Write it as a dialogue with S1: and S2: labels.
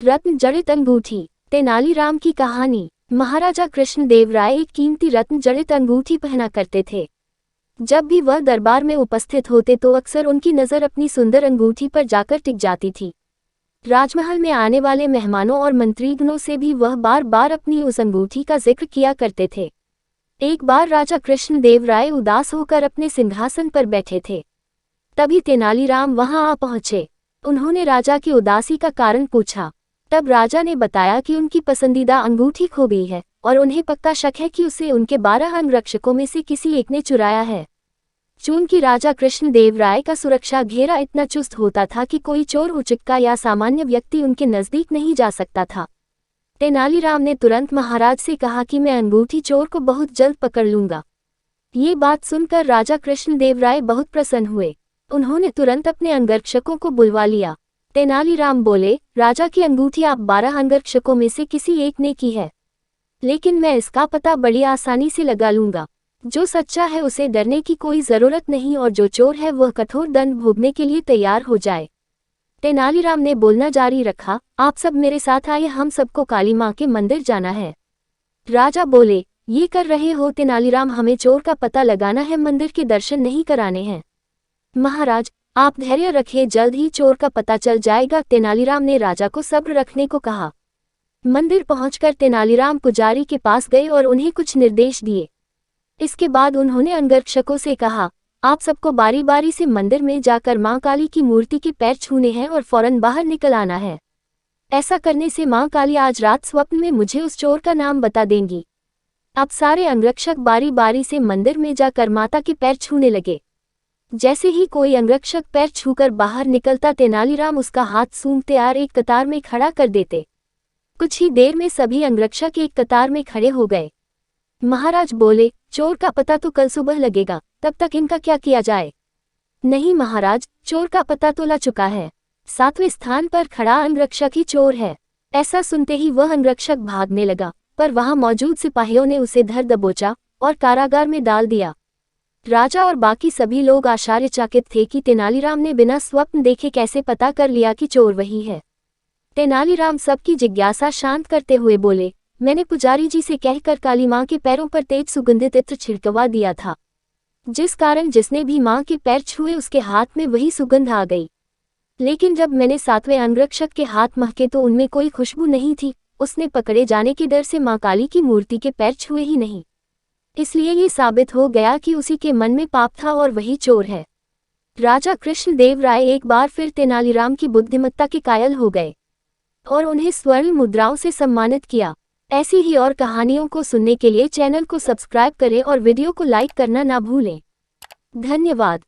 S1: रत्न जड़ित अंगूठी। तेनालीराम की कहानी। महाराजा कृष्णदेव राय एक कीमती रत्न जड़ित अंगूठी पहना करते थे। जब भी वह दरबार में उपस्थित होते तो अक्सर उनकी नज़र अपनी सुंदर अंगूठी पर जाकर टिक जाती थी। राजमहल में आने वाले मेहमानों और मंत्रीगणों से भी वह बार बार अपनी उस अंगूठी का जिक्र किया करते थे। एक बार राजा कृष्णदेव राय उदास होकर अपने सिंहासन पर बैठे थे। तभी तेनालीराम वहां आ पहुंचे। उन्होंने राजा की उदासी का कारण पूछा। तब राजा ने बताया कि उनकी पसंदीदा अंगूठी खो गई है और उन्हें पक्का शक है कि उसे उनके 12 अंगरक्षकों में से किसी एक ने चुराया है। चूंकि राजा कृष्णदेव राय का सुरक्षा घेरा इतना चुस्त होता था कि कोई चोर उचक्का या सामान्य व्यक्ति उनके नजदीक नहीं जा सकता था। तेनालीराम ने तुरंत महाराज से कहा कि मैं अंगूठी चोर को बहुत जल्द पकड़ लूंगा। ये बात सुनकर राजा कृष्णदेव राय बहुत प्रसन्न हुए। उन्होंने तुरंत अपने अंगरक्षकों को बुलवा लिया। तेनालीराम बोले, राजा की अंगूठी आप 12 अंगरक्षकों में से किसी एक ने की है, लेकिन मैं इसका पता बड़ी आसानी से लगा लूंगा। जो सच्चा है उसे डरने की कोई जरूरत नहीं और जो चोर है वह कठोर दंड भोगने के लिए तैयार हो जाए। तेनालीराम ने बोलना जारी रखा, आप सब मेरे साथ आइए, हम सबको काली माँ के मंदिर जाना है। राजा बोले, ये कर रहे हो तेनालीराम, हमें चोर का पता लगाना है, मंदिर के दर्शन नहीं कराने हैं। महाराज आप धैर्य रखिए, जल्द ही चोर का पता चल जाएगा। तेनालीराम ने राजा को सब्र रखने को कहा। मंदिर पहुंचकर तेनालीराम पुजारी के पास गए और उन्हें कुछ निर्देश दिए। इसके बाद उन्होंने अंगरक्षकों से कहा, आप सबको बारी बारी से मंदिर में जाकर मां काली की मूर्ति के पैर छूने हैं और फौरन बाहर निकल आना है। ऐसा करने से मां काली आज रात स्वप्न में मुझे उस चोर का नाम बता देंगी। अब सारे अंगरक्षक बारी बारी से मंदिर में जाकर माता के पैर छूने लगे। जैसे ही कोई अंगरक्षक पैर छूकर बाहर निकलता, तेनालीराम उसका हाथ सूंघते और एक कतार में खड़ा कर देते। कुछ ही देर में सभी अंगरक्षक एक कतार में खड़े हो गए। महाराज बोले, चोर का पता तो कल सुबह लगेगा, तब तक इनका क्या किया जाए? नहीं महाराज, चोर का पता तो लग चुका है। 7वें स्थान पर खड़ा अंगरक्षक ही चोर है। ऐसा सुनते ही वह अंगरक्षक भागने लगा, पर वहां मौजूद सिपाहियों ने उसे धर दबोचा और कारागार में डाल दिया। राजा और बाकी सभी लोग आश्चर्यचकित थे कि तेनालीराम ने बिना स्वप्न देखे कैसे पता कर लिया कि चोर वही है। तेनालीराम सबकी जिज्ञासा शांत करते हुए बोले, मैंने पुजारी जी से कहकर काली मां के पैरों पर तेज सुगंधित इत्र छिड़कवा दिया था, जिस कारण जिसने भी मां के पैर छुए उसके हाथ में वही सुगंध आ गई। लेकिन जब मैंने 7वें अंगरक्षक के हाथ महके तो उनमें कोई खुशबू नहीं थी। उसने पकड़े जाने के डर से मां काली की मूर्ति के पैर छुए ही नहीं। इसलिए ये साबित हो गया कि उसी के मन में पाप था और वही चोर है। राजा कृष्णदेव राय एक बार फिर तेनालीराम की बुद्धिमत्ता के कायल हो गए और उन्हें स्वर्ण मुद्राओं से सम्मानित किया। ऐसी ही और कहानियों को सुनने के लिए चैनल को सब्सक्राइब करें और वीडियो को लाइक करना ना भूलें। धन्यवाद।